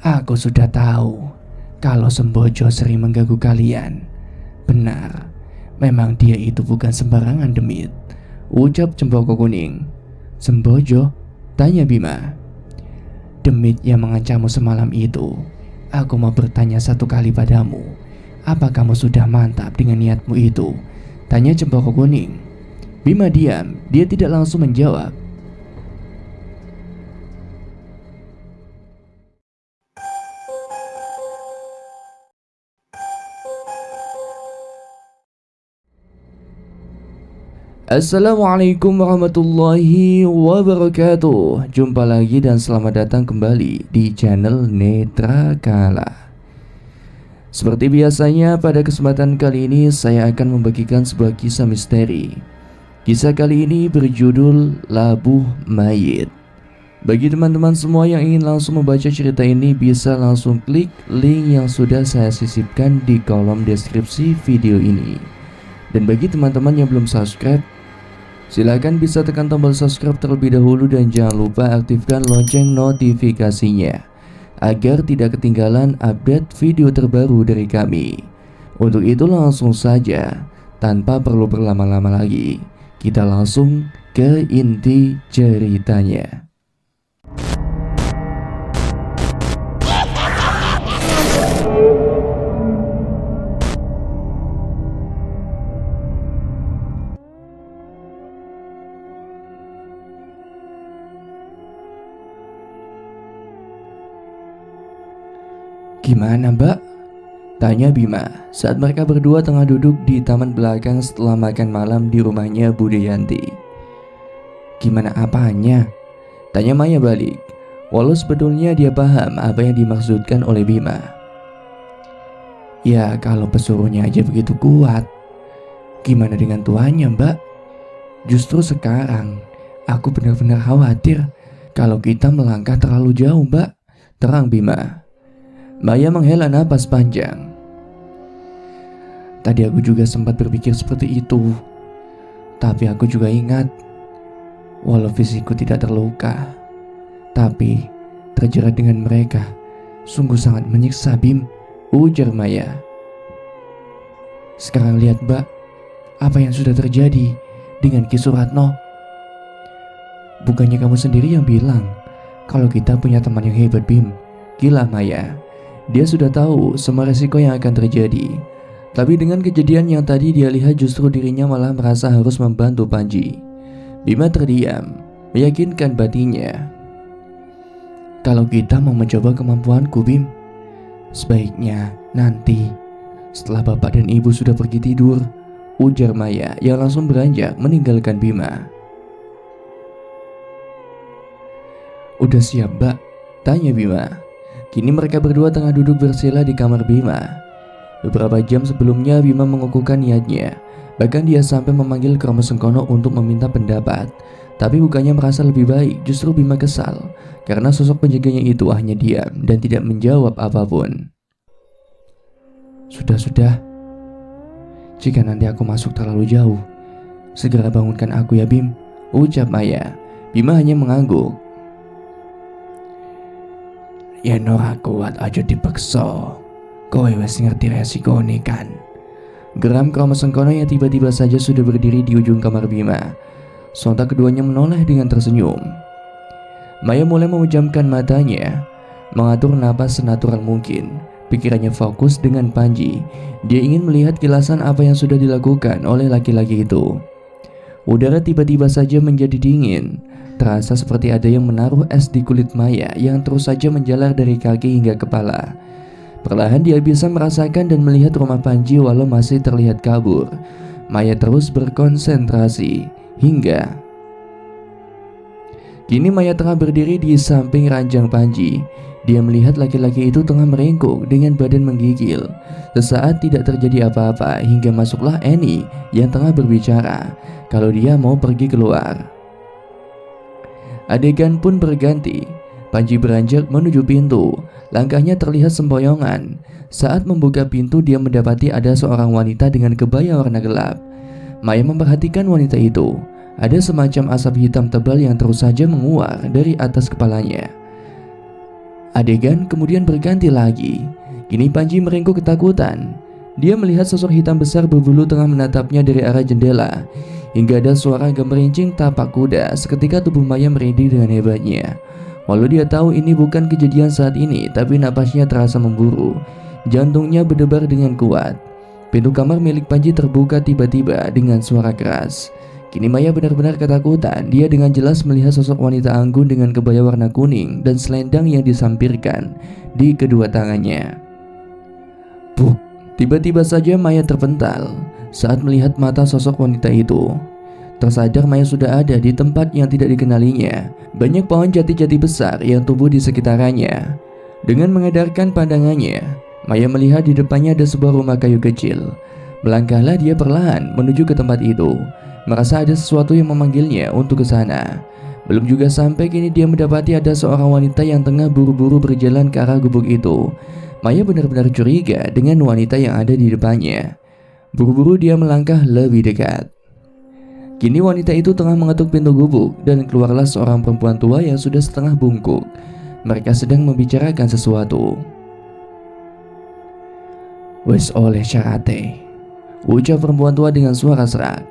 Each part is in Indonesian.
Aku sudah tahu kalau Sembojo sering mengganggu kalian. Benar, memang dia itu bukan sembarangan demit, ucap Cempoko Kuning. Sembojo? Tanya Bima. Demit yang mengancammu semalam itu. Aku mau bertanya satu kali padamu. Apa kamu sudah mantap dengan niatmu itu? Tanya Cempoko Kuning. Bima diam, dia tidak langsung menjawab. Assalamualaikum warahmatullahi wabarakatuh. Jumpa lagi dan selamat datang kembali di channel Netra Kala. Seperti biasanya pada kesempatan kali ini saya akan membagikan sebuah kisah misteri. Kisah kali ini berjudul Labuh Mayit. Bagi teman-teman semua yang ingin langsung membaca cerita ini, bisa langsung klik link yang sudah saya sisipkan di kolom deskripsi video ini. Dan bagi teman-teman yang belum subscribe, silakan bisa tekan tombol subscribe terlebih dahulu dan jangan lupa aktifkan lonceng notifikasinya agar tidak ketinggalan update video terbaru dari kami. Untuk itu langsung saja, tanpa perlu berlama-lama lagi, kita langsung ke inti ceritanya. Gimana Mbak? Tanya Bima saat mereka berdua tengah duduk di taman belakang setelah makan malam di rumahnya Budayanti. Gimana apanya? Tanya Maya balik, walau sebetulnya dia paham apa yang dimaksudkan oleh Bima. Ya kalau pesuruhnya aja begitu kuat, gimana dengan tuannya Mbak? Justru sekarang aku benar-benar khawatir kalau kita melangkah terlalu jauh Mbak. Terang Bima. Maya menghela napas panjang. Tadi aku juga sempat berpikir seperti itu. Tapi aku juga ingat, walau fisikku tidak terluka, tapi terjerat dengan mereka sungguh sangat menyiksa Bim, ujar Maya. Sekarang lihat Mbak, apa yang sudah terjadi dengan Ki Suratno. Bukannya kamu sendiri yang bilang kalau kita punya teman yang hebat Bim? Gila Maya. Dia sudah tahu semua resiko yang akan terjadi. Tapi dengan kejadian yang tadi dia lihat, justru dirinya malah merasa harus membantu Panji. Bima terdiam, meyakinkan batinnya. Kalau kita mau mencoba kemampuanku Bim, sebaiknya nanti setelah bapak dan ibu sudah pergi tidur, ujar Maya yang langsung beranjak meninggalkan Bima. Udah siap Mbak? Tanya Bima. Kini mereka berdua tengah duduk bersila di kamar Bima. Beberapa jam sebelumnya Bima mengukuhkan niatnya. Bahkan dia sampai memanggil Kromo Sengkono untuk meminta pendapat. Tapi bukannya merasa lebih baik, justru Bima kesal karena sosok penjaganya itu hanya diam dan tidak menjawab apapun. Sudah. Jika nanti aku masuk terlalu jauh, segera bangunkan aku ya Bim, ucap Maya. Bima hanya mengangguk. Ya ora kuat aja dipeksa. Kowe wis ngerti resiko ini kan? Geram Kromo Sengkono yang tiba-tiba saja sudah berdiri di ujung kamar Bima. Sontak keduanya menoleh dengan tersenyum. Maya mulai memejamkan matanya, mengatur napas senatural mungkin. Pikirannya fokus dengan Panji. Dia ingin melihat kilasan apa yang sudah dilakukan oleh laki-laki itu. Udara tiba-tiba saja menjadi dingin. Terasa seperti ada yang menaruh es di kulit Maya yang terus saja menjalar dari kaki hingga kepala. Perlahan dia bisa merasakan dan melihat rumah Panji walau masih terlihat kabur. Maya terus berkonsentrasi hingga kini Maya tengah berdiri di samping ranjang Panji. Dia melihat laki-laki itu tengah meringkuk dengan badan menggigil. Sesaat tidak terjadi apa-apa hingga masuklah Eni yang tengah berbicara kalau dia mau pergi keluar. Adegan pun berganti. Panji beranjak menuju pintu. Langkahnya terlihat sempoyongan. Saat membuka pintu, dia mendapati ada seorang wanita dengan kebaya warna gelap. Maya memperhatikan wanita itu. Ada semacam asap hitam tebal yang terus saja menguar dari atas kepalanya. Adegan kemudian berganti lagi. Kini Panji merengkuh ketakutan. Dia melihat sosok hitam besar berbulu tengah menatapnya dari arah jendela. Hingga ada suara gemerincing tapak kuda. Seketika tubuh Maya merinding dengan hebatnya. Walau dia tahu ini bukan kejadian saat ini, tapi napasnya terasa memburu. Jantungnya berdebar dengan kuat. Pintu kamar milik Panji terbuka tiba-tiba dengan suara keras. Kini Maya benar-benar ketakutan. Dia dengan jelas melihat sosok wanita anggun dengan kebaya warna kuning dan selendang yang disampirkan di kedua tangannya. Buk! Tiba-tiba saja Maya terpental saat melihat mata sosok wanita itu. Tersadar Maya sudah ada di tempat yang tidak dikenalinya. Banyak pohon jati-jati besar yang tumbuh di sekitarnya. Dengan mengedarkan pandangannya, Maya melihat di depannya ada sebuah rumah kayu kecil. Melangkahlah dia perlahan menuju ke tempat itu, merasa ada sesuatu yang memanggilnya untuk ke sana. Belum juga sampai kini dia mendapati ada seorang wanita yang tengah buru-buru berjalan ke arah gubuk itu. Maya benar-benar curiga dengan wanita yang ada di depannya. Buru-buru dia melangkah lebih dekat. Kini wanita itu tengah mengetuk pintu gubuk dan keluarlah seorang perempuan tua yang sudah setengah bungkuk. Mereka sedang membicarakan sesuatu. "Wes oleh syarate," ucap perempuan tua dengan suara serak.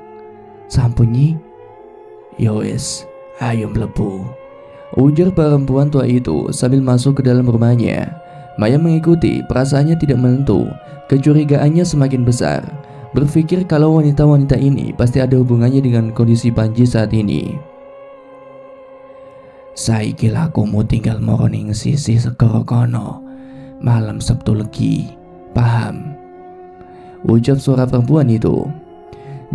"Sampunyi?" "Ya wes, ayo mlebu," ujar perempuan tua itu sambil masuk ke dalam rumahnya. Maya mengikuti, perasaannya tidak menentu, kecurigaannya semakin besar. Berpikir kalau wanita-wanita ini pasti ada hubungannya dengan kondisi Panji saat ini. "Saiki lakumu tinggal moroning sisi segara kono, malam Sabtu Legi, paham?" ucap suara perempuan itu.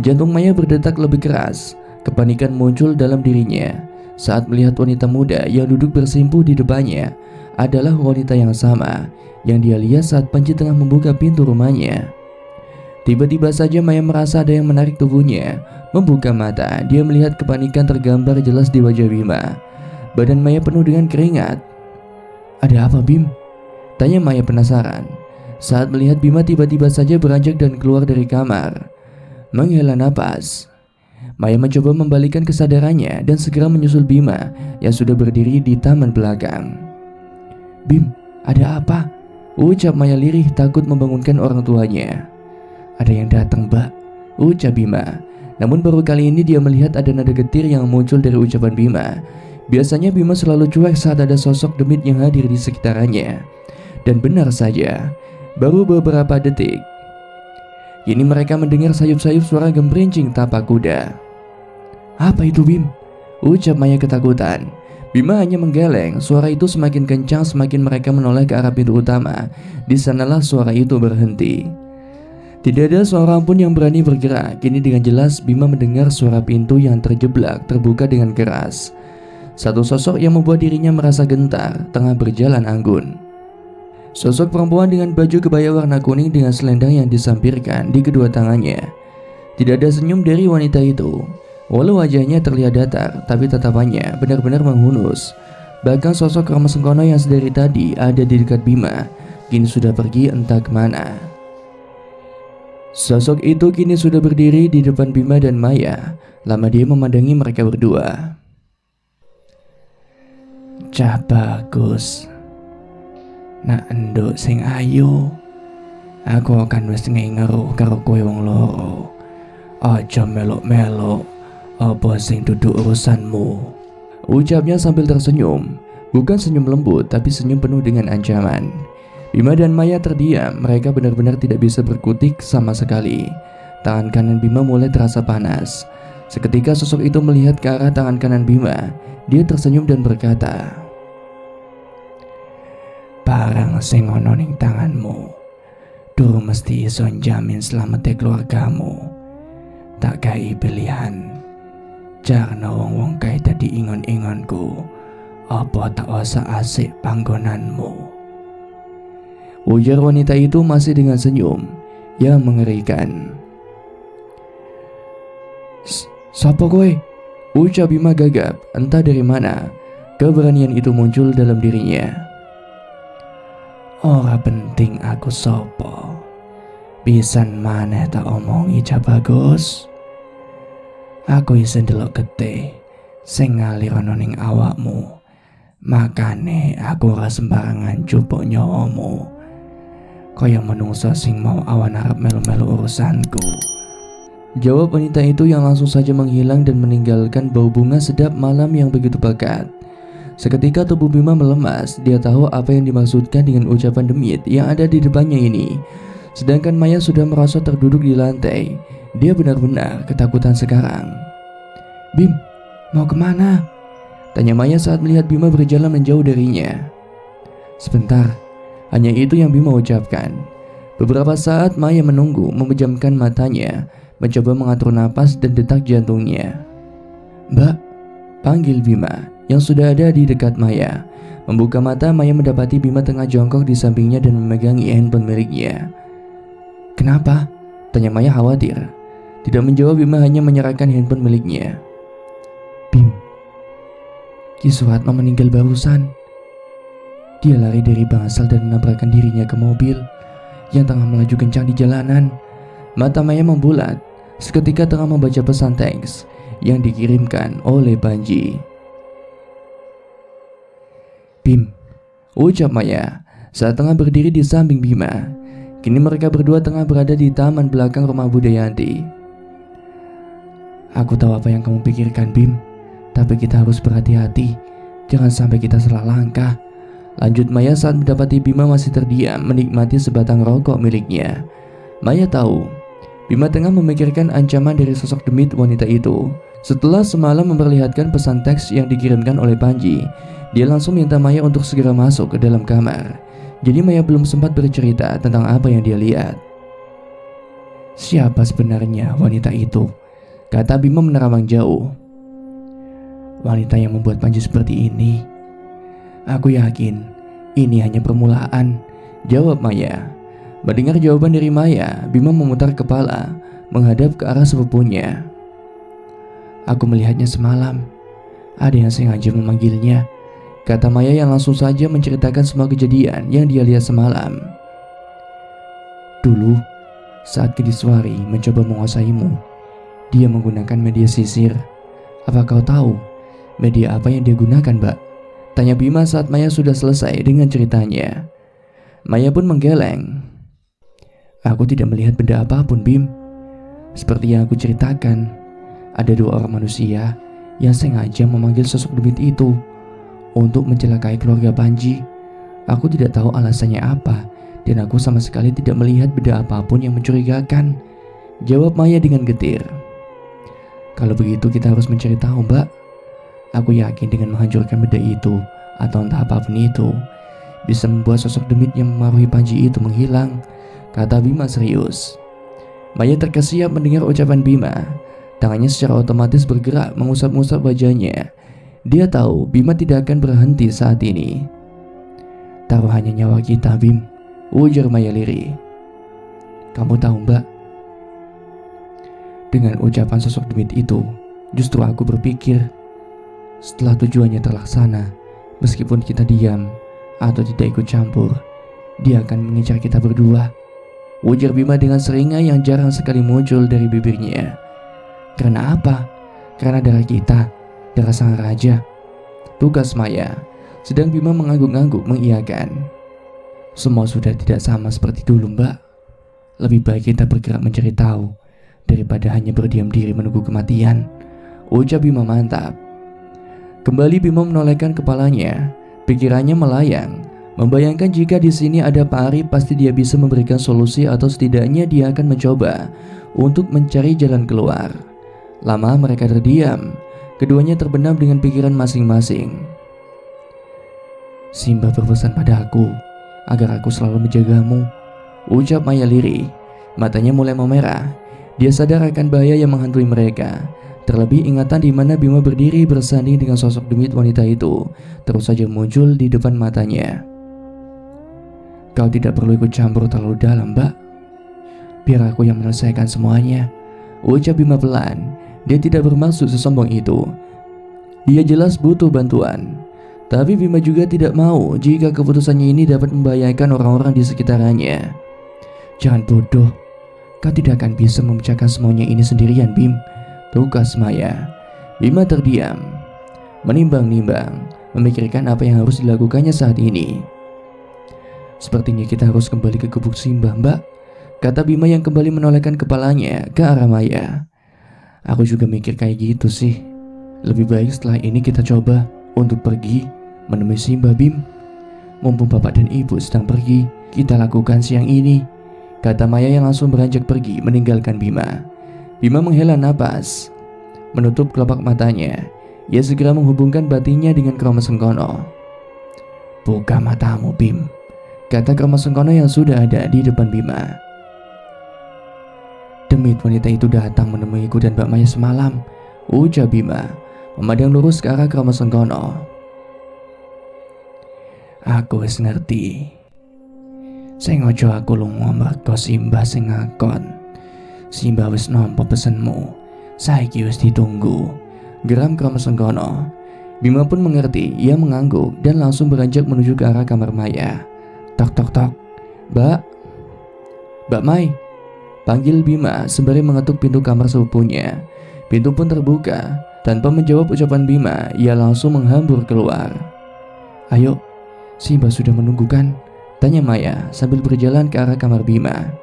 Jantung Maya berdetak lebih keras. Kepanikan muncul dalam dirinya saat melihat wanita muda yang duduk bersimpuh di depannya adalah wanita yang sama yang dia lihat saat Panji tengah membuka pintu rumahnya. Tiba-tiba saja Maya merasa ada yang menarik tubuhnya. Membuka mata, dia melihat kepanikan tergambar jelas di wajah Bima. Badan Maya penuh dengan keringat. "Ada apa, Bim?" tanya Maya penasaran saat melihat Bima tiba-tiba saja beranjak dan keluar dari kamar. Menghela napas, Maya mencoba membalikan kesadarannya dan segera menyusul Bima yang sudah berdiri di taman belakang. "Bim, ada apa?" ucap Maya lirih takut membangunkan orang tuanya. "Ada yang datang, Mbak," ucap Bima. Namun baru kali ini dia melihat ada nada getir yang muncul dari ucapan Bima. Biasanya Bima selalu cuek saat ada sosok demit yang hadir di sekitarnya. Dan benar saja, baru beberapa detik kini mereka mendengar sayup-sayup suara gemerincing tapak kuda. "Apa itu, Bim?" ucap Maya ketakutan. Bima hanya menggeleng. Suara itu semakin kencang semakin mereka menoleh ke arah pintu utama. Di sanalah suara itu berhenti. Tidak ada seorang pun yang berani bergerak. Kini dengan jelas Bima mendengar suara pintu yang terjeblak terbuka dengan keras. Satu sosok yang membuat dirinya merasa gentar tengah berjalan anggun. Sosok perempuan dengan baju kebaya warna kuning dengan selendang yang disampirkan di kedua tangannya. Tidak ada senyum dari wanita itu. Walau wajahnya terlihat datar, tapi tatapannya benar-benar menghunus. Bahkan sosok Rama Sengkono yang sedari tadi ada di dekat Bima, kini sudah pergi entah kemana. Sosok itu kini sudah berdiri di depan Bima dan Maya. Lama dia memandangi mereka berdua. "Cah bagus, nak enduk sing ayu. Aku akan wis ngeru karo kowe wong loro. Aja melok-melok apa sing duduk urusanmu," ucapnya sambil tersenyum. Bukan senyum lembut, tapi senyum penuh dengan ancaman. Bima dan Maya terdiam. Mereka benar-benar tidak bisa berkutik sama sekali. Tangan kanan Bima mulai terasa panas. Seketika sosok itu melihat ke arah tangan kanan Bima. Dia tersenyum dan berkata, "Barang sing ono ning tanganmu durung mesti iso njamin slamete keluargamu. Tak kai pilihan. Jarno wong-wong kae dadi ingon-ingonku. Apa tak usah asik panggonanmu?" ujar wanita itu masih dengan senyum yang mengerikan. "Sapa kowe?" ucap Bima gagap. Entah dari mana keberanian itu muncul dalam dirinya. "Ora penting aku sapa. Pisan maneh tak omongi Cah Bagus. Aku isen delok getih sing ngalir ana ning awakmu Makane aku ora sembarangan jupuk nyawamu. Kaya menungso sing mau awan arep melu-melu urusanku. Jawab wanita itu yang langsung saja menghilang dan meninggalkan bau bunga sedap malam yang begitu pekat. Seketika tubuh Bima melemas. Dia tahu apa yang dimaksudkan dengan ucapan demit yang ada di depannya ini. Sedangkan Maya sudah merasa terduduk di lantai. Dia benar-benar ketakutan sekarang. "Bim, mau kemana?" tanya Maya saat melihat Bima berjalan menjauh darinya. "Sebentar," hanya itu yang Bima ucapkan. Beberapa saat Maya menunggu, memejamkan matanya, mencoba mengatur napas dan detak jantungnya. "Mbak," panggil Bima yang sudah ada di dekat Maya. Membuka mata, Maya mendapati Bima tengah jongkok di sampingnya dan memegangi handphone miliknya. "Kenapa?" tanya Maya khawatir. Tidak menjawab, Bima hanya menyerahkan handphone miliknya. "Bim, Ki Suratno meninggal barusan. Dia lari dari bangsal dan menabrakkan dirinya ke mobil yang tengah melaju kencang di jalanan." Mata Maya membulat seketika tengah membaca pesan teks yang dikirimkan oleh Panji. "Bim," ucap Maya saat tengah berdiri di samping Bima. Kini mereka berdua tengah berada di taman belakang rumah Budayanti. "Aku tahu apa yang kamu pikirkan, Bim. Tapi kita harus berhati-hati. Jangan sampai kita salah langkah," lanjut Maya saat mendapati Bima masih terdiam menikmati sebatang rokok miliknya. Maya tahu Bima tengah memikirkan ancaman dari sosok demit wanita itu. Setelah semalam memperlihatkan pesan teks yang dikirimkan oleh Panji, dia langsung minta Maya untuk segera masuk ke dalam kamar. Jadi Maya belum sempat bercerita tentang apa yang dia lihat. "Siapa sebenarnya wanita itu?" kata Bima menerawang jauh. "Wanita yang membuat Panji seperti ini. Aku yakin ini hanya permulaan," jawab Maya. Mendengar jawaban dari Maya, Bima memutar kepala menghadap ke arah sepupunya. "Aku melihatnya semalam. Ada yang sengaja memanggilnya," kata Maya yang langsung saja menceritakan semua kejadian yang dia lihat semalam. "Dulu, saat Kediswari mencoba menguasaimu, dia menggunakan media sisir. Apa kau tahu media apa yang dia gunakan, Mbak?" tanya Bima saat Maya sudah selesai dengan ceritanya. Maya pun menggeleng. "Aku tidak melihat benda apapun, Bim. Seperti yang aku ceritakan, ada 2 orang manusia yang sengaja memanggil sosok demit itu untuk mencelakai keluarga Panji. Aku tidak tahu alasannya apa, dan aku sama sekali tidak melihat benda apapun yang mencurigakan," jawab Maya dengan getir. "Kalau begitu kita harus mencari tahu, Mbak. Aku yakin dengan menghancurkan benda itu atau entah apapun itu bisa membuat sosok demit yang memengaruhi Panji itu menghilang," kata Bima serius. Maya terkesiap mendengar ucapan Bima. Tangannya secara otomatis bergerak mengusap-ngusap wajahnya. Dia tahu Bima tidak akan berhenti saat ini. "Taruhannya nyawa kita, Bim," ujar Maya lirih. "Kamu tahu, Mbak, dengan ucapan sosok demit itu, justru aku berpikir setelah tujuannya terlaksana, meskipun kita diam atau tidak ikut campur, dia akan mengincar kita berdua," ujar Bima dengan seringai yang jarang sekali muncul dari bibirnya. "Karena apa? Karena darah kita, darah sang raja," tugas Maya, sedang Bima mengangguk-angguk mengiyakan. "Semua sudah tidak sama seperti dulu, Mbak. Lebih baik kita bergerak mencari tahu daripada hanya berdiam diri menunggu kematian," ucap Bima mantap. Kembali Bima menolehkan kepalanya. Pikirannya melayang, membayangkan jika di sini ada Pak Arif, pasti dia bisa memberikan solusi atau setidaknya dia akan mencoba untuk mencari jalan keluar. Lama mereka terdiam, keduanya terbenam dengan pikiran masing-masing. "Simba berpesan pada aku agar aku selalu menjagamu," ucap Maya lirih. Matanya mulai memerah. Dia sadar akan bahaya yang menghantui mereka. Terlebih ingatan di mana Bima berdiri bersanding dengan sosok demit wanita itu terus saja muncul di depan matanya. "Kau tidak perlu ikut campur terlalu dalam, Mbak. Biar aku yang menyelesaikan semuanya," ucap Bima pelan. Dia tidak bermaksud sesombong itu. Dia jelas butuh bantuan. Tapi Bima juga tidak mau jika keputusannya ini dapat membahayakan orang-orang di sekitarnya. "Jangan bodoh. Kau tidak akan bisa memecahkan semuanya ini sendirian, Bim," tugas Maya. Bima terdiam, menimbang-nimbang, memikirkan apa yang harus dilakukannya saat ini. Sepertinya kita harus kembali ke gubuk Simbah, Mbak, kata Bima yang kembali menolehkan kepalanya ke arah Maya. Aku juga mikir kayak gitu sih. Lebih baik setelah ini kita coba untuk pergi menemui Simbah, Bim. Mumpung bapak dan ibu sedang pergi, kita lakukan siang ini, kata Maya yang langsung beranjak pergi meninggalkan Bima. Bima menghela napas, menutup kelopak matanya. Ia segera menghubungkan batinnya dengan Kromo Sengkono. Buka matamu, Bim, kata Kromo Sengkono yang sudah ada di depan Bima. Demit wanita itu datang menemuiku dan Mbak Maya semalam, ujar Bima, memandang lurus ke arah Kromo Sengkono. Aku wis ngerti. Sing ojo aku lunga merga Simbah sing ngakon. Simbah wis nampa pesenmu. Saiki wis ditunggu, geram Kromo Sengkono. Bima pun mengerti. Ia mengangguk dan langsung beranjak menuju ke arah kamar Maya. Tok tok tok. Mbak Mai, panggil Bima sembari mengetuk pintu kamar sepupunya. Pintu pun terbuka. Tanpa menjawab ucapan Bima, ia langsung menghambur keluar. Ayo, Simbah sudah menunggu kan? Tanya Maya sambil berjalan ke arah kamar Bima.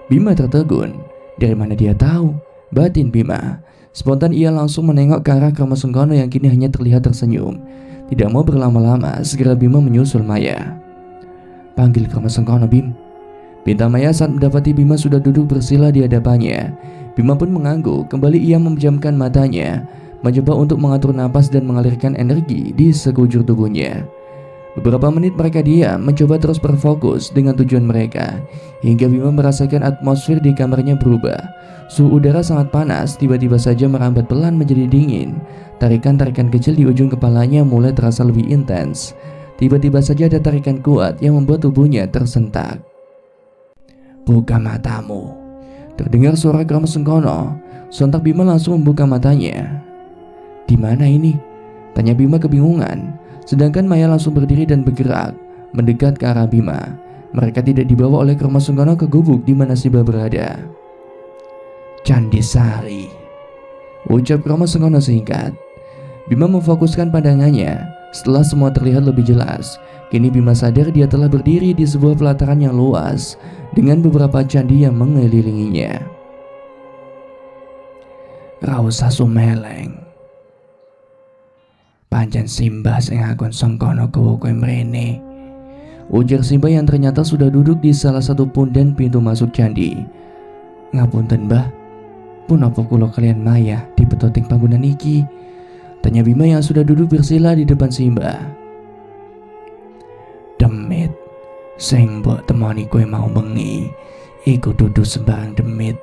Bima tertegun. Dari mana dia tahu? Batin Bima. Spontan ia langsung menengok ke arah Kromo Sengkono yang kini hanya terlihat tersenyum. Tidak mau berlama-lama, segera Bima menyusul Maya. Panggil Kromo Sengkono, Bim, pinta Maya saat mendapati Bima sudah duduk bersila di hadapannya. Bima pun mengangguk. Kembali ia memejamkan matanya, mencoba untuk mengatur napas dan mengalirkan energi di sekujur tubuhnya. Beberapa menit mereka diam, mencoba terus berfokus dengan tujuan mereka, hingga Bima merasakan atmosfer di kamarnya berubah. Suhu udara sangat panas tiba-tiba saja merambat pelan menjadi dingin. Tarikan-tarikan kecil di ujung kepalanya mulai terasa lebih intens. Tiba-tiba saja ada tarikan kuat yang membuat tubuhnya tersentak. Buka matamu, terdengar suara Kromo Sengkono. Sontak Bima langsung membuka matanya. Di mana ini? Tanya Bima kebingungan. Sedangkan Maya langsung berdiri dan bergerak mendekat ke arah Bima. Mereka tidak dibawa oleh Kromo Sengkono ke gubuk di mana Simbah berada. Candi Sari, ucap Kromo Sengkono singkat. Bima memfokuskan pandangannya. Setelah semua terlihat lebih jelas, kini Bima sadar dia telah berdiri di sebuah pelataran yang luas dengan beberapa candi yang mengelilinginya. Rausa Sumeleng, pancen Simbah sing ngakon Sengkono kowe mrene, ujar Simbah yang ternyata sudah duduk di salah satu punden pintu masuk candi. Ngapunten, Mbah, punapa kula kalian Maya di petoting panggonan iki? Tanya Bima yang sudah duduk bersila di depan Simbah. Demit sing mbok temoni kowe mau bengi iku dudu sembarang demit.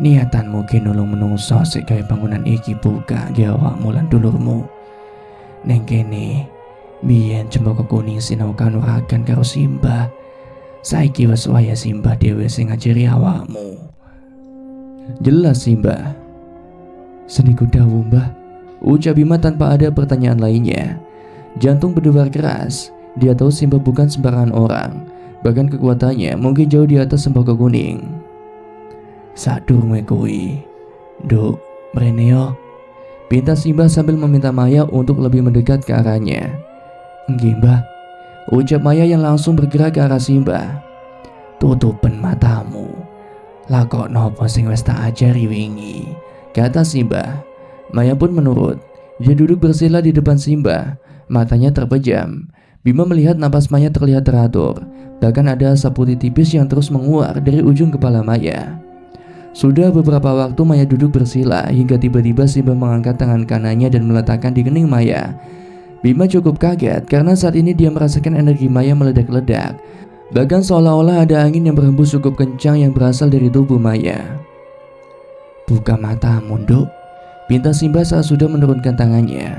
Niatanmu ki nulung menungso sik gawe bangunan iki buka ge awakmu lan dulurmu. Neng kene biyen Cempaka Kuning sinau kanuragan karo Simbah. Saiki wis waya Simbah dhewe sing ngajari awakmu. Jelas Simbah. Seniku dawuh, Mbah, ucap Bima tanpa ada pertanyaan lainnya. Jantung berdebar keras. Dia tahu Simbah bukan sembarangan orang. Bahkan kekuatannya mungkin jauh di atas Cempaka Kuning. Sadurunge kuwi, Nduk, mrene yo, pinta Simbah sambil meminta Maya untuk lebih mendekat ke arahnya. Nggih, Mbah, ucap Maya yang langsung bergerak ke arah Simbah. Tutupen matamu. Lakok nopo sing wis tak ajari wingi, kata Simbah. Maya pun menurut. Dia duduk bersila di depan Simbah, matanya terpejam. Bima melihat napas Maya terlihat teratur. Bahkan ada asap putih tipis yang terus menguar dari ujung kepala Maya. Sudah beberapa waktu Maya duduk bersila hingga tiba-tiba Simbah mengangkat tangan kanannya dan meletakkan di kening Maya. Bima cukup kaget karena saat ini dia merasakan energi Maya meledak-ledak. Bahkan seolah-olah ada angin yang berhembus cukup kencang yang berasal dari tubuh Maya. Buka matamu, Nduk, pinta Simbah saat sudah menurunkan tangannya.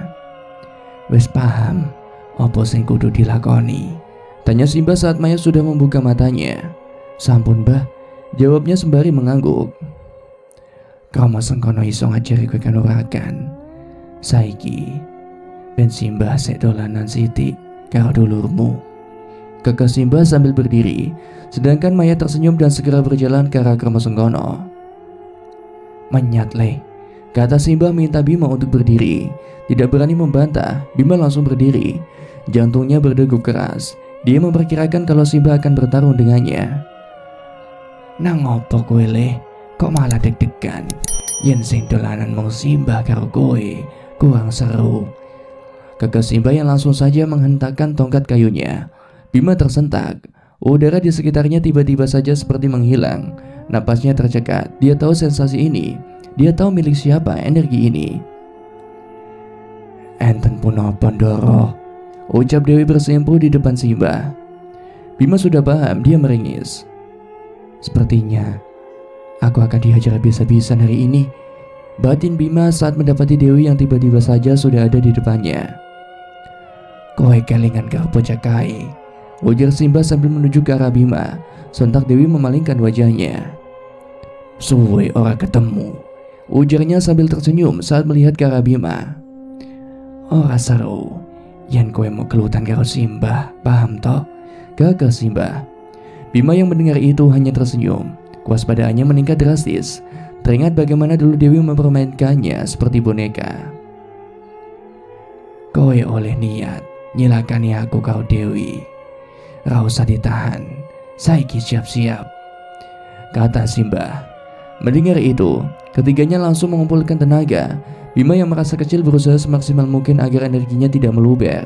Wes paham apa sing kudu dilakoni? Tanya Simbah saat Maya sudah membuka matanya. Sampun, Mbah, jawabnya sembari mengangguk. Kromo Sengkono iso ngajari kowe kanuragan. Saiki ben Simbah sik dolanan sithik karo dulurmu, kekeh Simbah sambil berdiri. Sedangkan Maya tersenyum dan segera berjalan ke arah Kromo Sengkono. Menyat le, Kata Simbah minta Bima untuk berdiri. Tidak berani membantah, Bima langsung berdiri. Jantungnya berdegup keras. Dia memperkirakan kalau Simbah akan bertarung dengannya. Nang ngopo kowe le? Kok malah deg-degan? Yen sing dolanan mung Simbah karo kowe, kurang seru. Kakak Simbah yang langsung saja menghentakkan tongkat kayunya. Bima tersentak. Udara di sekitarnya tiba-tiba saja seperti menghilang. Napasnya tercekat. Dia tahu sensasi ini. Dia tahu milik siapa energi ini. Enten punapa Ndara, ucap Dewi bersimpuh di depan Simbah. Bima sudah paham, dia meringis. Sepertinya aku akan dihajar habis-habisan hari ini, batin Bima saat mendapati Dewi yang tiba-tiba saja sudah ada di depannya. Kowe kelingan karo bocah kae, ujar Simbah sambil menuju ke arah Bima. Sontak Dewi memalingkan wajahnya. Suwe ora ketemu, ujarnya sambil tersenyum saat melihat ke arah Bima. Ora seru, yen kowe mau kelutan karo Simbah, paham toh? Kakak Simbah. Bima yang mendengar itu hanya tersenyum. Kewaspadaannya meningkat drastis. Teringat bagaimana dulu Dewi mempermainkannya seperti boneka. Kowe oleh niat nyilakani aku kau Dewi. Ra usah ditahan, saiki siap-siap, kata Simbah. Mendengar itu, ketiganya langsung mengumpulkan tenaga. Bima yang merasa kecil berusaha semaksimal mungkin agar energinya tidak meluber.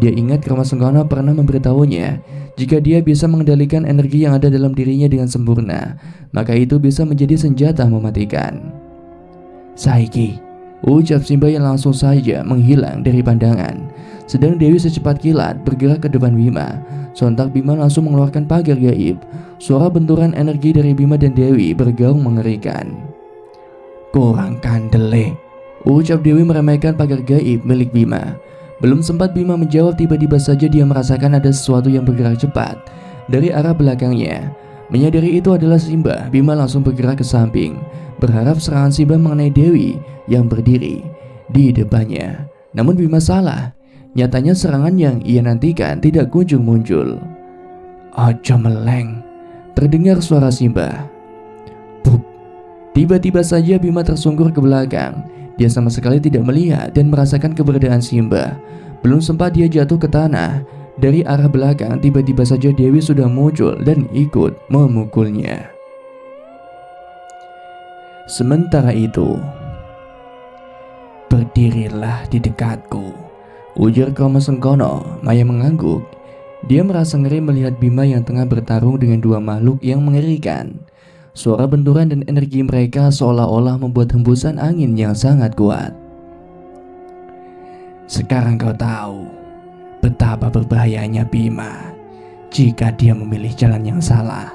Dia ingat Krama Sengkono pernah memberitahunya, jika dia bisa mengendalikan energi yang ada dalam dirinya dengan sempurna, maka itu bisa menjadi senjata mematikan. Saiki, ucap Simbah yang langsung saja menghilang dari pandangan. Sedang Dewi secepat kilat bergerak ke depan Bima. Sontak Bima langsung mengeluarkan pagar gaib. Suara benturan energi dari Bima dan Dewi bergaung mengerikan. Kurang kandele, ucap Dewi meremehkan pagar gaib milik Bima. Belum sempat Bima menjawab, tiba-tiba saja dia merasakan ada sesuatu yang bergerak cepat dari arah belakangnya. Menyadari itu adalah Simbah, Bima langsung bergerak ke samping, berharap serangan Simbah mengenai Dewi yang berdiri di depannya. Namun Bima salah. Nyatanya serangan yang ia nantikan tidak kunjung muncul. Ojo meleng, terdengar suara Simbah. Bup. Tiba-tiba saja Bima tersungkur ke belakang. Dia sama sekali tidak melihat dan merasakan keberadaan Simbah. Belum sempat dia jatuh ke tanah, dari arah belakang tiba-tiba saja Dewi sudah muncul dan ikut memukulnya. Sementara itu, berdirilah di dekatku, ujar Krama Sengkono. Maya mengangguk. Dia merasa ngeri melihat Bima yang tengah bertarung dengan dua makhluk yang mengerikan. Suara benturan dan energi mereka seolah-olah membuat hembusan angin yang sangat kuat. Sekarang kau tahu betapa berbahayanya Bima jika dia memilih jalan yang salah.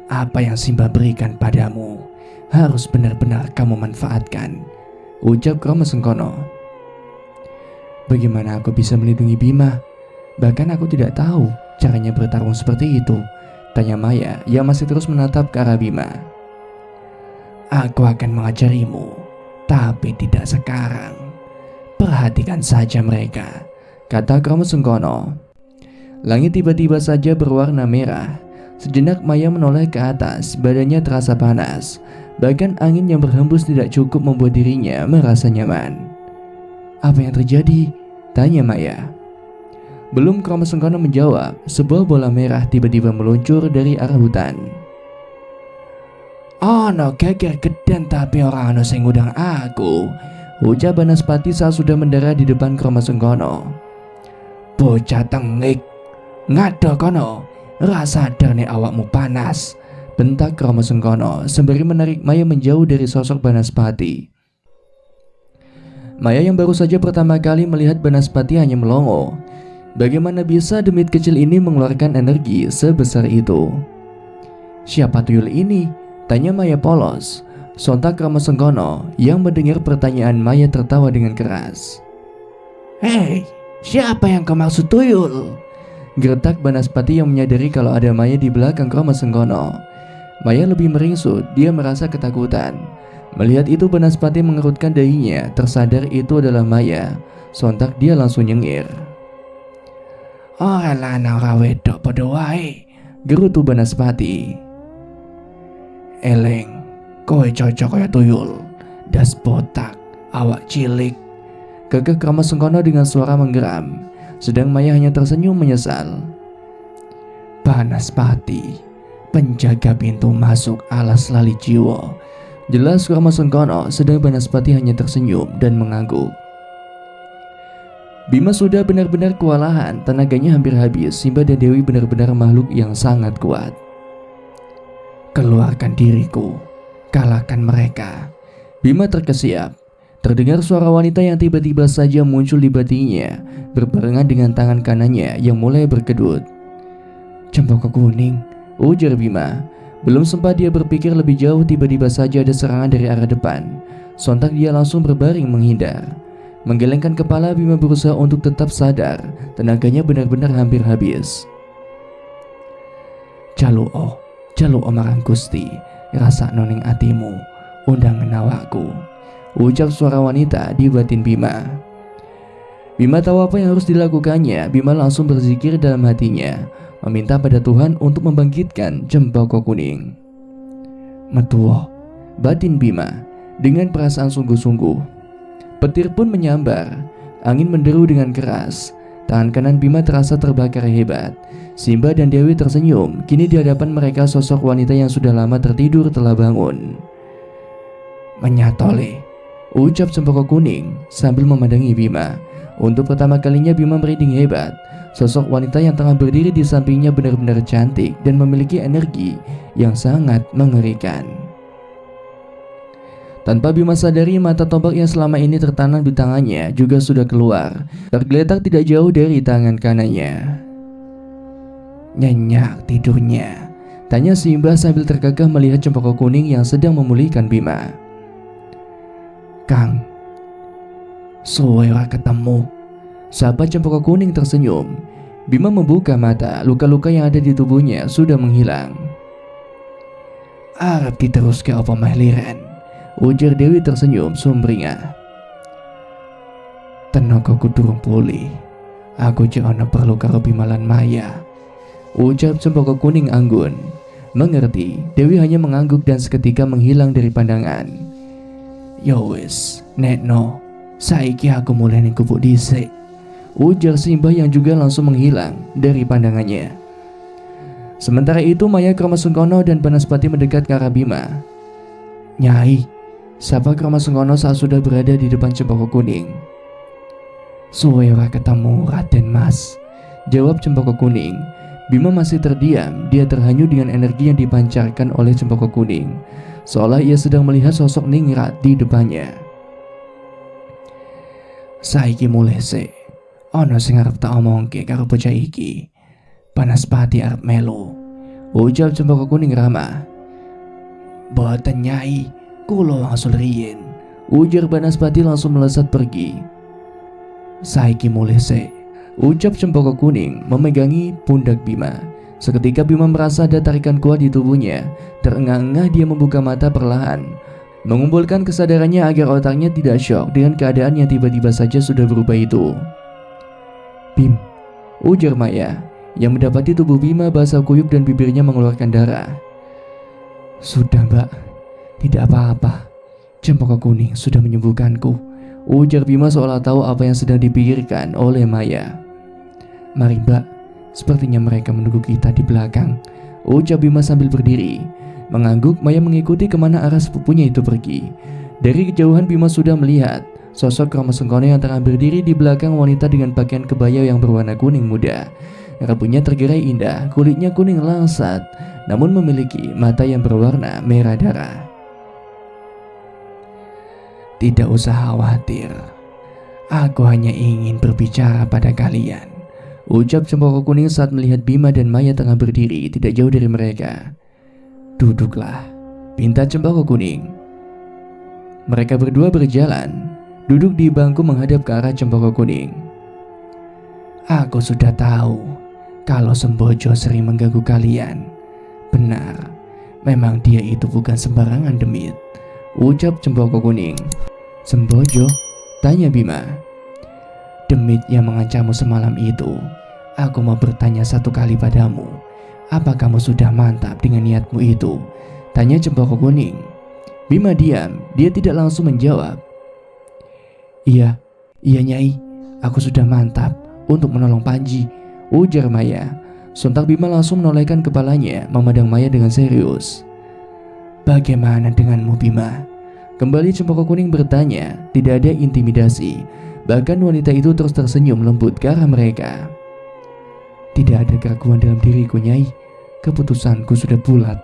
Apa yang Simbah berikan padamu harus benar-benar kamu manfaatkan, ucap Krama Sengkono. Bagaimana aku bisa melindungi Bima? Bahkan aku tidak tahu caranya bertarung seperti itu, tanya Maya yang masih terus menatap ke arah Bima. Aku akan mengajarimu, tapi tidak sekarang. Perhatikan saja mereka, kata Krama Sengkono. Langit tiba-tiba saja berwarna merah. Sejenak Maya menoleh ke atas, badannya terasa panas. Bahkan angin yang berhembus tidak cukup membuat dirinya merasa nyaman. Apa yang terjadi? Tanya Maya. Belum Krama Sengkono menjawab, sebuah bola merah tiba-tiba meluncur dari arah hutan. Ono geger geden tapi orang ono sing ngundang aku, ucap Banaspati saat sudah mendarat di depan Krama Sengkono. Bocah tengik, ngado kono, ra sadar nek awakmu panas, bentak Krama Sengkono sembari menarik Maya menjauh dari sosok Banaspati. Maya yang baru saja pertama kali melihat Banaspati hanya melongo. Bagaimana bisa demit kecil ini mengeluarkan energi sebesar itu? Siapa tuyul ini? Tanya Maya polos. Sontak Krama Sengkono yang mendengar pertanyaan Maya tertawa dengan keras. Hei, siapa yang kau maksud tuyul? Gertak Banaspati yang menyadari kalau ada Maya di belakang Krama Sengkono. Maya lebih meringsut, dia merasa ketakutan. Melihat itu Banaspati mengerutkan dahinya, tersadar itu adalah Maya. Sontak dia langsung nyengir. Ora lanang ora wedok padha wae, gerutu Banaspati. Eleng, kowe cocok kaya tuyul. Das botak, awak cilik, gagah Krama Sengkono dengan suara menggeram, sedang Maya hanya tersenyum menyesal. Banaspati, penjaga pintu masuk alas lali jiwa. Jelas Krama Sengkono, sedang Banaspati hanya tersenyum dan mengangguk. Bima sudah benar-benar kewalahan, tenaganya hampir habis. Simba dan Dewi benar-benar makhluk yang sangat kuat. Keluarkan diriku, kalahkan mereka. Bima terkesiap. Terdengar suara wanita yang tiba-tiba saja muncul di batinnya, berbarengan dengan tangan kanannya yang mulai berkedut. Cempaka kuning, ujar Bima. Belum sempat dia berpikir lebih jauh, tiba-tiba saja ada serangan dari arah depan. Sontak dia langsung berbaring menghindar. Menggelengkan kepala, Bima berusaha untuk tetap sadar. Tenaganya benar-benar hampir habis. Jaluo marang Gusti, rasa noning atimu, undang awakku, ucap suara wanita di batin Bima. Bima tahu apa yang harus dilakukannya. Bima langsung berzikir dalam hatinya, meminta pada Tuhan untuk membangkitkan Cempaka Kuning. Metuo, batin Bima dengan perasaan sungguh-sungguh. Petir pun menyambar, angin menderu dengan keras. Tangan kanan Bima terasa terbakar hebat. Simba dan Dewi tersenyum. Kini di hadapan mereka sosok wanita yang sudah lama tertidur telah bangun. Menyatole, ucap Cempaka Kuning sambil memandangi Bima. Untuk pertama kalinya Bima merinding hebat. Sosok wanita yang tengah berdiri di sampingnya benar-benar cantik dan memiliki energi yang sangat mengerikan. Tanpa Bima sadari, mata tombak yang selama ini tertanam di tangannya juga sudah keluar, tergeletak tidak jauh dari tangan kanannya. Nyenyak tidurnya, tanya Simba sambil tergagah melihat Cempaka Kuning yang sedang memulihkan Bima. Kang, suwe ora ketemu. Sahabat Cempaka Kuning tersenyum. Bima membuka mata, luka-luka yang ada di tubuhnya sudah menghilang. Arep diteruske apa meh liren, ujar Dewi tersenyum sumringah. Tenagaku durung pulih, aku jek ana perlu karo Bima lan Maya, ucap Cempaka Kuning anggun. Mengerti, Dewi hanya mengangguk dan seketika menghilang dari pandangan. Ya wis, Netno, saiki aku mulai ning gubuk dhisik, ujar Simba yang juga langsung menghilang dari pandangannya. Sementara itu Maya, Krama Sengkono dan Banaspati mendekat ke arah Bima. Nyai, sapa Krama Sengkono saat sudah berada di depan Cempaka Kuning. Suwe ora ketemu Raden Mas, jawab Cempaka Kuning. Bima masih terdiam, dia terhanyut dengan energi yang dipancarkan oleh Cempaka Kuning, seolah ia sedang melihat sosok ningrat di depannya. Saiki mulih sik, ana sing arep tak omongke karo bocah iki. Banaspati arep melu, ucap Cempaka Kuning ramah. Boten Nyai, kula wangsul riyin, ujar Banaspati langsung melesat pergi. Saiki mulih sik, ucap Cempaka Kuning memegangi pundak Bima. Seketika Bima merasa ada tarikan kuat di tubuhnya. Terengah-engah dia membuka mata perlahan, mengumpulkan kesadarannya agar otaknya tidak syok dengan keadaan yang tiba-tiba saja sudah berubah itu. Bim, ujar Maya yang mendapati tubuh Bima basah kuyup dan bibirnya mengeluarkan darah. Sudah Mbak, tidak apa-apa, Cempaka Kuning sudah menyembuhkanku, ujar Bima seolah tahu apa yang sedang dipikirkan oleh Maya. Mari Mbak, sepertinya mereka menunggu kita di belakang, ujar Bima sambil berdiri. Mengangguk, Maya mengikuti kemana arah sepupunya itu pergi. Dari kejauhan Bima sudah melihat sosok Krama Sengkono yang tengah berdiri di belakang wanita dengan pakaian kebaya yang berwarna kuning muda. Rambutnya tergerai indah, kulitnya kuning langsat, namun memiliki mata yang berwarna merah darah. Tidak usah khawatir, aku hanya ingin berbicara pada kalian, ucap Cempaka Kuning saat melihat Bima dan Maya tengah berdiri tidak jauh dari mereka. Duduklah, pinta Cempaka Kuning. Mereka berdua berjalan, duduk di bangku menghadap ke arah Cempaka Kuning. Aku sudah tahu kalau Sembojo sering mengganggu kalian. Benar, memang dia itu bukan sembarangan demit, ucap Cempaka Kuning. Sembojo? Tanya Bima. Demit yang mengancammu semalam itu. Aku mau bertanya satu kali padamu, apa kamu sudah mantap dengan niatmu itu? Tanya Cempaka Kuning. Bima diam, dia tidak langsung menjawab. Iya Nyai, aku sudah mantap untuk menolong Panji, ujar Maya. Sontak Bima langsung menolehkan kepalanya memandang Maya dengan serius. Bagaimana denganmu Bima? Kembali Cempaka Kuning bertanya, tidak ada intimidasi. Bahkan wanita itu terus tersenyum lembut ke arah mereka. Tidak ada keraguan dalam diriku Nyai, keputusanku sudah bulat,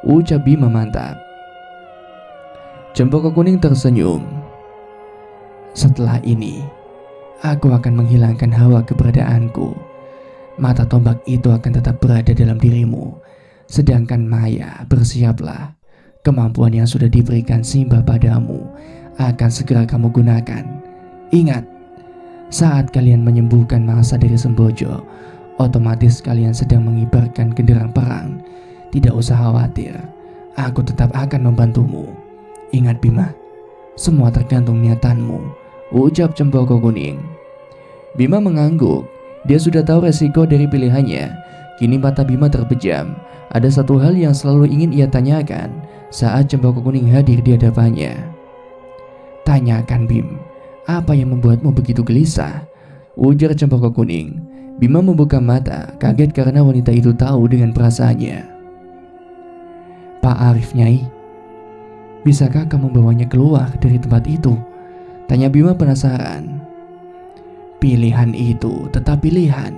ucap Bima mantap. Cempaka Kuning tersenyum. Setelah ini, aku akan menghilangkan hawa keberadaanku. Mata tombak itu akan tetap berada dalam dirimu. Sedangkan Maya, bersiaplah. Kemampuan yang sudah diberikan Simba padamu akan segera kamu gunakan. Ingat, saat kalian menyembuhkan mangsa dari Sembojo, otomatis kalian sedang mengibarkan genderang perang. Tidak usah khawatir, aku tetap akan membantumu. Ingat Bima, semua tergantung niatanmu, ucap Cempaka Kuning. Bima mengangguk, dia sudah tahu resiko dari pilihannya. Kini mata Bima terpejam. Ada satu hal yang selalu ingin ia tanyakan saat Cempaka Kuning hadir di hadapannya. Tanyakan Bim, apa yang membuatmu begitu gelisah? Ujar Cempaka Kuning. Bima membuka mata, kaget karena wanita itu tahu dengan perasaannya. Pak Arif Nyai, bisakah kamu membawanya keluar dari tempat itu? Tanya Bima penasaran. Pilihan itu tetap pilihan.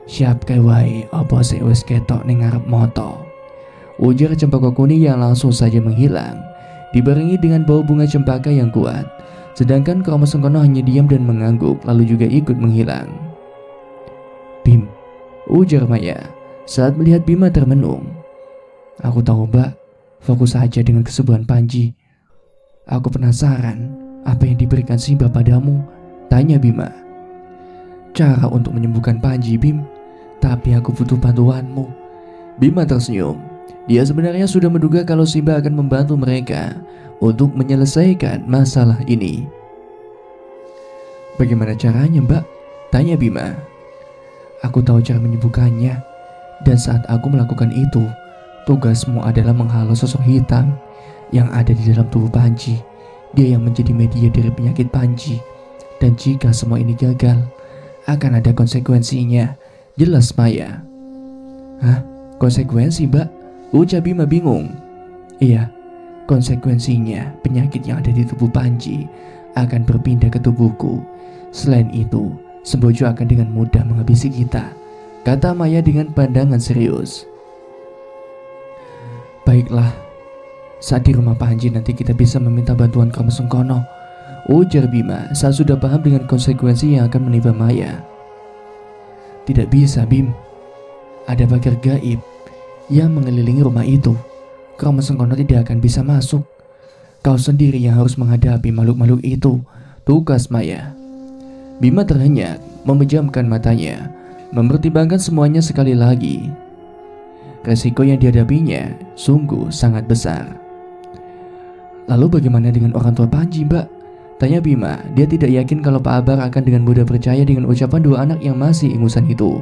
Siap kae wae apa sik wis ketok ning ngarep moto, ujar Cempaka Kuning yang langsung saja menghilang, dibarengi dengan bau bunga cempaka yang kuat. Sedangkan Kromo Sengkono hanya diam dan mengangguk, lalu juga ikut menghilang. Bim, ujar Maya saat melihat Bima termenung. Aku tahu Mbak, fokus saja dengan kesembuhan Panji. Aku penasaran apa yang diberikan Simba padamu, tanya Bima. Cara untuk menyembuhkan Panji Bim, tapi aku butuh bantuanmu. Bima tersenyum. Dia sebenarnya sudah menduga kalau Simba akan membantu mereka untuk menyelesaikan masalah ini. Bagaimana caranya Mbak? Tanya Bima. Aku tahu cara menyembuhkannya, dan saat aku melakukan itu, tugasmu adalah menghalau sosok hitam yang ada di dalam tubuh Panji. Dia yang menjadi media dari penyakit Panji. Dan jika semua ini gagal, akan ada konsekuensinya, jelas Maya. Hah? Konsekuensi Mbak? Ucap Bima bingung. Iya, konsekuensinya penyakit yang ada di tubuh Panji akan berpindah ke tubuhku. Selain itu, Sembojo akan dengan mudah menghabisi kita, kata Maya dengan pandangan serius. Baiklah, saat di rumah Panji nanti kita bisa meminta bantuan Kromo Sengkono, ujar Bima saat sudah paham dengan konsekuensi yang akan menimpa Maya. Tidak bisa Bim, ada pagar gaib yang mengelilingi rumah itu. Kromo Sengkono tidak akan bisa masuk. Kau sendiri yang harus menghadapi makhluk-makhluk itu, tugas Maya. Bima terhenyak, memejamkan matanya, mempertimbangkan semuanya sekali lagi. Resiko yang dihadapinya sungguh sangat besar. Lalu bagaimana dengan orang tua Panji Mbak? Tanya Bima. Dia tidak yakin kalau Pak Abar akan dengan mudah percaya dengan ucapan dua anak yang masih ingusan itu.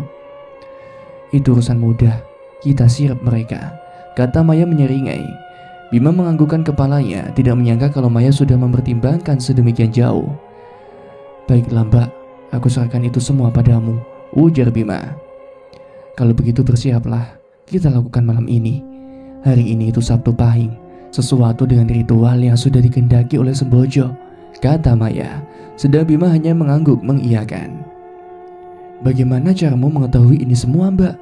Itu urusan mudah, kita sirap mereka, kata Maya menyeringai. Bima menganggukkan kepalanya, tidak menyangka kalau Maya sudah mempertimbangkan sedemikian jauh. Baiklah Mbak, aku serahkan itu semua padamu, ujar Bima. Kalau begitu bersiaplah, kita lakukan malam ini. Hari ini itu Sabtu Pahing, sesuatu dengan ritual yang sudah dikehendaki oleh Sembojo, kata Maya. Sedang Bima hanya mengangguk mengiyakan. Bagaimana caramu mengetahui ini semua Mbak?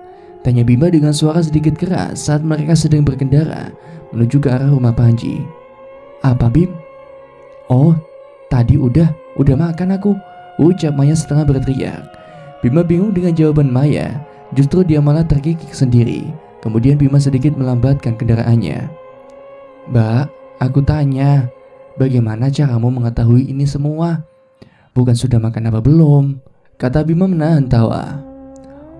Tanya Bima dengan suara sedikit keras saat mereka sedang berkendara menuju ke arah rumah Panji. Apa Bim? Oh, tadi udah makan aku, ucap Maya setengah berteriak. Bima bingung dengan jawaban Maya. Justru dia malah terkikik sendiri. Kemudian Bima sedikit melambatkan kendaraannya. Mbak, aku tanya, bagaimana caramu mengetahui ini semua? Bukan sudah makan apa belum? Kata Bima menahan tawa.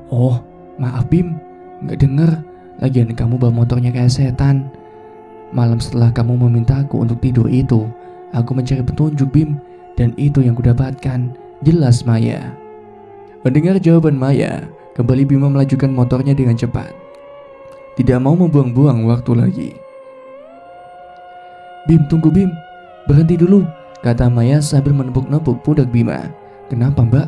Oh, maaf Bim, gak denger. Lagian kamu bawa motornya kayak setan. Malam setelah kamu memintaku untuk tidur itu, aku mencari petunjuk Bim, dan itu yang kudapatkan, jelas Maya. Mendengar jawaban Maya, kembali Bima melajukan motornya dengan cepat. Tidak mau membuang-buang waktu lagi. "Bim, tunggu Bim, berhenti dulu," kata Maya sambil menepuk-nepuk pundak Bima. "Kenapa Mbak?"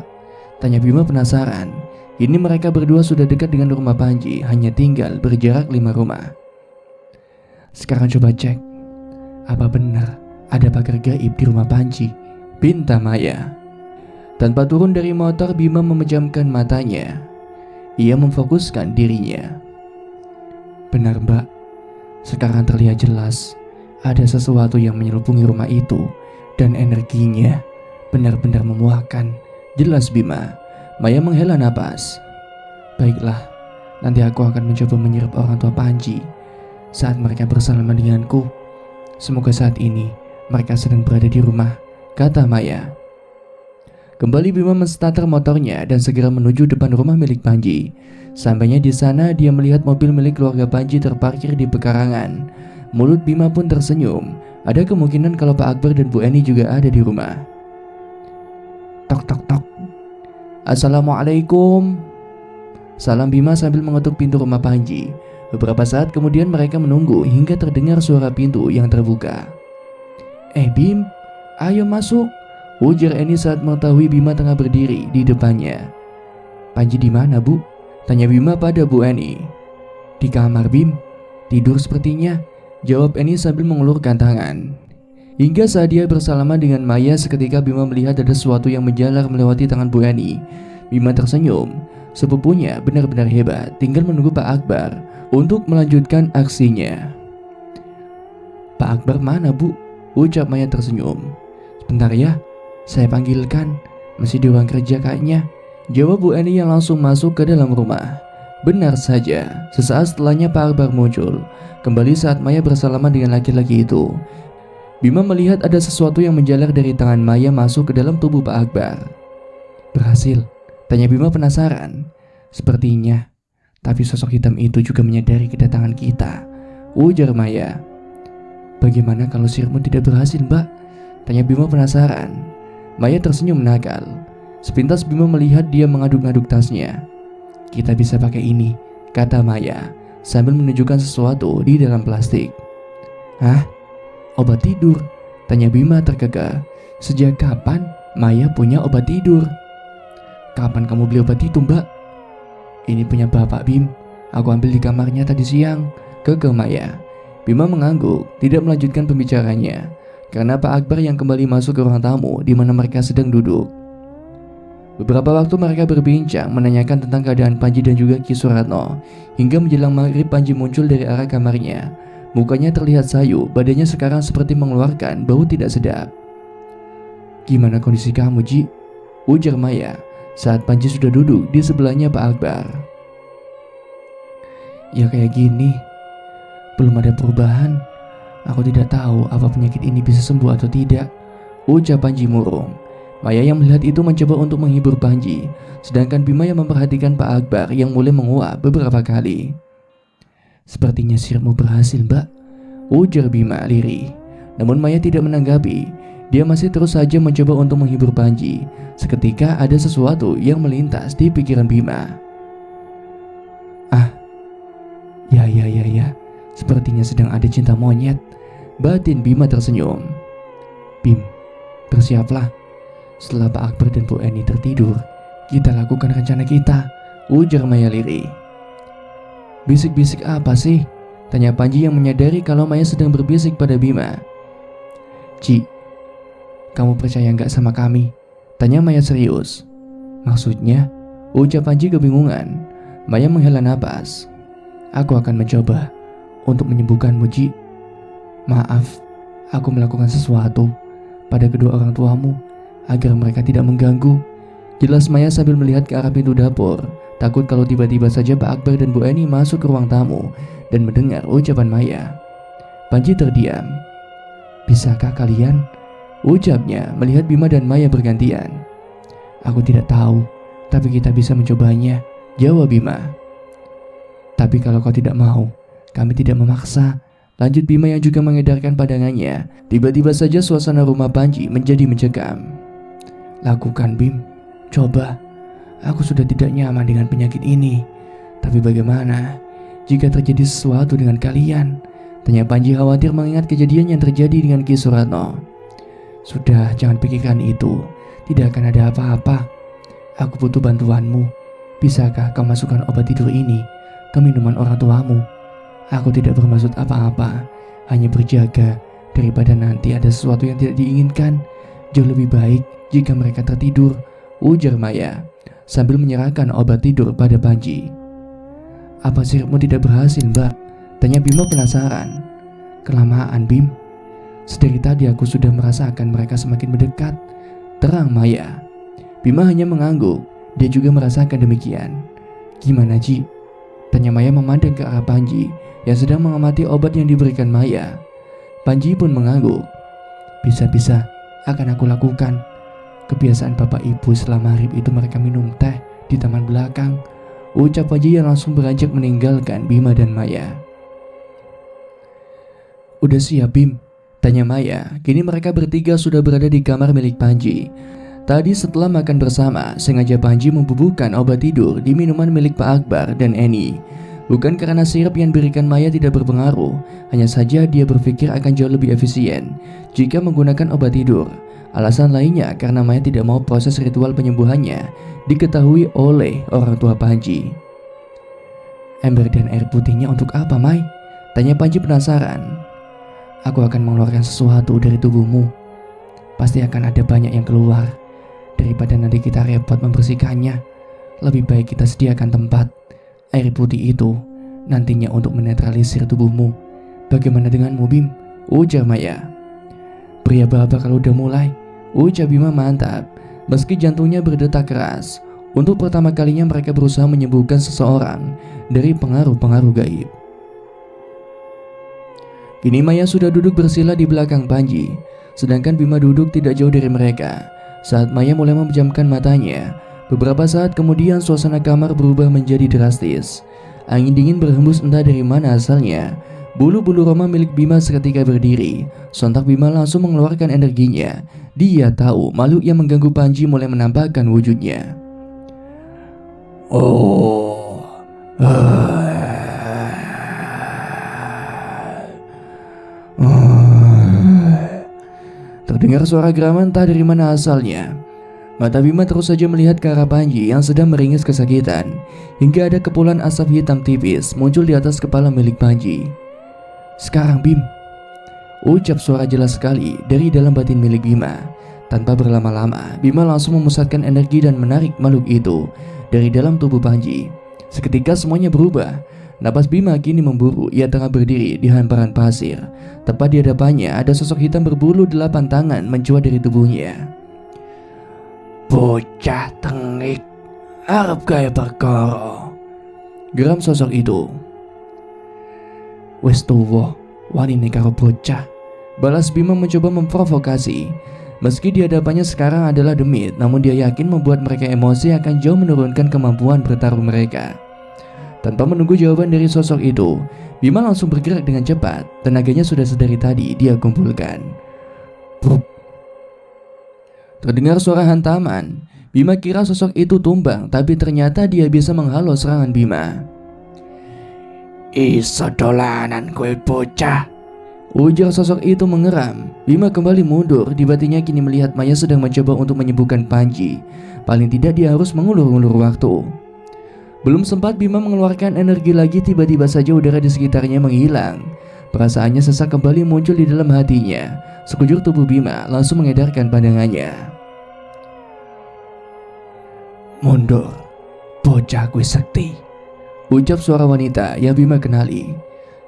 tanya Bima penasaran. Kini mereka berdua sudah dekat dengan rumah Panji, hanya tinggal berjarak 5 rumah. "Sekarang coba cek, apa benar ada pagar gaib di rumah Panji?" pinta Maya. Tanpa turun dari motor, Bima memejamkan matanya. Ia memfokuskan dirinya. "Benar Mbak, sekarang terlihat jelas ada sesuatu yang menyelupungi rumah itu dan energinya benar-benar memuakkan." Jelas Bima. Maya menghela napas. "Baiklah, nanti aku akan mencoba menyerap orang tua Panji saat mereka bersama denganku. Semoga saat ini mereka sedang berada di rumah," kata Maya. Kembali Bima menstarter motornya dan segera menuju depan rumah milik Panji. Sampainya di sana, dia melihat mobil milik keluarga Panji terparkir di pekarangan. Mulut Bima pun tersenyum. Ada kemungkinan kalau Pak Akbar dan Bu Eni juga ada di rumah. Tok tok tok. "Assalamualaikum." Salam Bima sambil mengetuk pintu rumah Panji. Beberapa saat kemudian mereka menunggu hingga terdengar suara pintu yang terbuka. Bim, ayo masuk," ujar Eni saat mengetahui Bima tengah berdiri di depannya. "Panji di mana, Bu?" tanya Bima pada Bu Eni. "Di kamar Bim, tidur sepertinya," jawab Eni sambil mengulurkan tangan. Hingga saat dia bersalaman dengan Maya, seketika Bima melihat ada sesuatu yang menjalar melewati tangan Bu Eni. Bima tersenyum. Sepupunya benar-benar hebat, tinggal menunggu Pak Akbar untuk melanjutkan aksinya. "Pak Akbar mana, Bu?" ucap Maya tersenyum. "Sebentar ya, saya panggilkan. Masih di ruang kerja kayaknya," jawab Bu Eni yang langsung masuk ke dalam rumah. Benar saja, sesaat setelahnya Pak Akbar muncul. Kembali saat Maya bersalaman dengan laki-laki itu. Bima melihat ada sesuatu yang menjalar dari tangan Maya masuk ke dalam tubuh Pak Akbar. "Berhasil?" tanya Bima penasaran. "Sepertinya, tapi sosok hitam itu juga menyadari kedatangan kita," ujar Maya. "Bagaimana kalau sihirmu tidak berhasil, Mbak?" tanya Bima penasaran. Maya tersenyum nakal. Sepintas Bima melihat dia mengaduk-aduk tasnya. "Kita bisa pakai ini," kata Maya sambil menunjukkan sesuatu di dalam plastik. "Hah? Obat tidur?" tanya Bima terkekeh. Sejak kapan Maya punya obat tidur? "Kapan kamu beli obat itu, Mbak?" "Ini punya Bapak Bim. Aku ambil di kamarnya tadi siang," kekeh Maya. Bima mengangguk, tidak melanjutkan pembicaranya karena Pak Akbar yang kembali masuk ke ruang tamu di mana mereka sedang duduk. Beberapa waktu mereka berbincang menanyakan tentang keadaan Panji dan juga Ki Suratno. Hingga menjelang maghrib Panji muncul dari arah kamarnya. Mukanya terlihat sayu, badannya sekarang seperti mengeluarkan bau tidak sedap. "Gimana kondisi kamu, Ji?" ujar Maya saat Panji sudah duduk di sebelahnya Pak Akbar. "Ya kayak gini, belum ada perubahan. Aku tidak tahu apa penyakit ini bisa sembuh atau tidak," ujar Panji murung. Maya yang melihat itu mencoba untuk menghibur Panji, sedangkan Bima yang memperhatikan Pak Akbar yang mulai menguap beberapa kali. "Sepertinya sihirmu berhasil, Mbak," ujar Bima lirih. Namun Maya tidak menanggapi. Dia masih terus saja mencoba untuk menghibur Panji. Seketika ada sesuatu yang melintas di pikiran Bima. Ya, sepertinya sedang ada cinta monyet," batin Bima tersenyum. "Bim, bersiaplah. Setelah Pak Akbar dan Bu Eni tertidur, kita lakukan rencana kita," ujar Maya lirih. "Bisik-bisik apa sih?" tanya Panji yang menyadari kalau Maya sedang berbisik pada Bima. "Ci, kamu percaya nggak sama kami?" tanya Maya serius. "Maksudnya?" ucap Panji kebingungan. Maya menghela napas. "Aku akan mencoba untuk menyembuhkanmu, Ji. Maaf, aku melakukan sesuatu pada kedua orang tuamu agar mereka tidak mengganggu," jelas Maya sambil melihat ke arah pintu dapur. Takut kalau tiba-tiba saja Pak Akbar dan Bu Eni masuk ke ruang tamu dan mendengar ucapan Maya. Panji terdiam. "Bisakah kalian?" ucapnya melihat Bima dan Maya bergantian. "Aku tidak tahu, tapi kita bisa mencobanya," jawab Bima. "Tapi kalau kau tidak mau, kami tidak memaksa," lanjut Bima yang juga mengedarkan pandangannya. Tiba-tiba saja suasana rumah Panji menjadi mencekam. "Lakukan, Bim. Coba. Aku sudah tidak nyaman dengan penyakit ini. Tapi bagaimana jika terjadi sesuatu dengan kalian?" Tanya Panji khawatir mengingat kejadian yang terjadi dengan Ki Suratno. Sudah, jangan pikirkan itu. Tidak akan ada apa-apa. Aku butuh bantuanmu. Bisakah kau masukkan obat tidur ini ke minuman orang tuamu? Aku tidak bermaksud apa-apa, hanya berjaga daripada nanti ada sesuatu yang tidak diinginkan. Jauh lebih baik jika mereka tertidur, ujar Maya sambil menyerahkan obat tidur pada Panji. Apa sirupmu tidak berhasil, Mbak? Tanya Bima penasaran. Kelamaan, Bim. Sedari tadi aku sudah merasakan mereka semakin mendekat, terang Maya. Bima hanya mengangguk, dia juga merasakan demikian. Gimana, Ji? Tanya Maya memandang ke arah Panji yang sedang mengamati obat yang diberikan Maya. Panji pun mengangguk. Bisa-bisa akan aku lakukan. Kebiasaan bapak ibu setelah maghrib itu mereka minum teh di taman belakang, ucap Panji yang langsung beranjak meninggalkan Bima dan Maya. Udah siap, Bim? Tanya Maya. Kini mereka bertiga sudah berada di kamar milik Panji. Tadi setelah makan bersama, sengaja Panji membubuhkan obat tidur di minuman milik Pak Akbar dan Eni. Bukan karena sirup yang diberikan Maya tidak berpengaruh, hanya saja dia berpikir akan jauh lebih efisien jika menggunakan obat tidur. Alasan lainnya karena Maya tidak mau proses ritual penyembuhannya diketahui oleh orang tua Panji. Ember dan air putihnya untuk apa, Mai? Tanya Panji penasaran. Aku akan mengeluarkan sesuatu dari tubuhmu. Pasti akan ada banyak yang keluar. Daripada nanti kita repot membersihkannya, lebih baik kita sediakan tempat. Air putih itu nantinya untuk menetralisir tubuhmu. Bagaimana denganmu, Bim? Ujar Maya. Pria baba kalau udah mulai, ujar Bima mantap. Meski jantungnya berdetak keras, untuk pertama kalinya mereka berusaha menyembuhkan seseorang dari pengaruh-pengaruh gaib. Kini Maya sudah duduk bersila di belakang Panji, sedangkan Bima duduk tidak jauh dari mereka. Saat Maya mulai memejamkan matanya, beberapa saat kemudian suasana kamar berubah menjadi drastis. Angin dingin berhembus entah dari mana asalnya. Bulu-bulu roma milik Bima seketika berdiri. Sontak Bima langsung mengeluarkan energinya. Dia tahu makhluk yang mengganggu Panji mulai menampakkan wujudnya. Terdengar suara geraman entah dari mana asalnya. Mata Bima terus saja melihat ke arah Panji yang sedang meringis kesakitan, hingga ada kepulan asap hitam tipis muncul di atas kepala milik Panji. Sekarang, Bim, ucap suara jelas sekali dari dalam batin milik Bima. Tanpa berlama-lama, Bima langsung memusatkan energi dan menarik makhluk itu dari dalam tubuh Panji. Seketika semuanya berubah. Napas Bima kini memburu. Ia tengah berdiri di hamparan pasir. Tepat di hadapannya ada sosok hitam berbulu 8 tangan mencuat dari tubuhnya. Bocah tengik, arep gaya perkara, geram sosok itu. Wes tuwa, wani nek karo bocah, balas Bima mencoba memprovokasi. Meski di hadapannya sekarang adalah demit, namun dia yakin membuat mereka emosi akan jauh menurunkan kemampuan bertarung mereka. Tanpa menunggu jawaban dari sosok itu, Bima langsung bergerak dengan cepat. Tenaganya sudah sedari tadi dia kumpulkan. Bup. Terdengar suara hantaman. Bima kira sosok itu tumbang, tapi ternyata dia bisa menghalau serangan Bima. Iso dolanan kowe bocah, ujar sosok itu mengeram. Bima kembali mundur. Di batinnya kini melihat Maya sedang mencoba untuk menyembuhkan Panji. Paling tidak dia harus mengulur-ulur waktu. Belum sempat Bima mengeluarkan energi lagi, tiba-tiba saja udara di sekitarnya menghilang. Perasaannya sesak kembali muncul di dalam hatinya. Sekujur tubuh Bima langsung mengedarkan pandangannya. Mundur, bocah kuwi sekti, ucap suara wanita yang Bima kenali.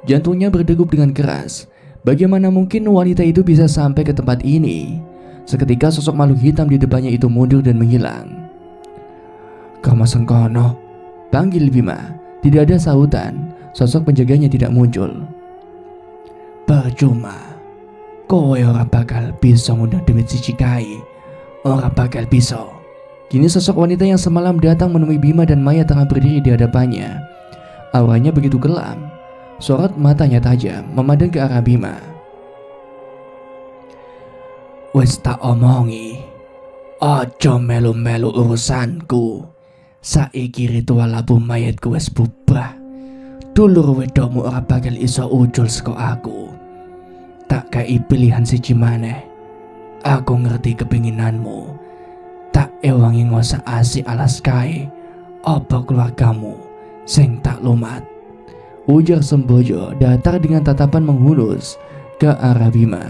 Jantungnya berdegup dengan keras. Bagaimana mungkin wanita itu bisa sampai ke tempat ini? Seketika sosok makhluk hitam di depannya itu mundur dan menghilang. Kama Sengkono, panggil Bima. Tidak ada sautan. Sosok penjaganya tidak muncul. Percuma, kowe ora bakal bisa ngundang demit siji kae. Ora bakal bisa. Kini sosok wanita yang semalam datang menemui Bima dan Maya tengah berdiri di hadapannya. Auranya begitu kelam. Sorot matanya tajam memandang ke arah Bima. Wes tak omongi, aja melu-melu urusanku. Saiki ritual labuh mayatku wes bubrah. dulur wedokmu ora bakal iso ucul saka aku. Tak kai pilihan siji maneh. Aku ngerti kepinginanmu. Tak ewangi ngosak asik alas kae. Apa keluargamu sing tak lumat? Ujar Sembojo datar dengan tatapan menghunus ke arah Bima.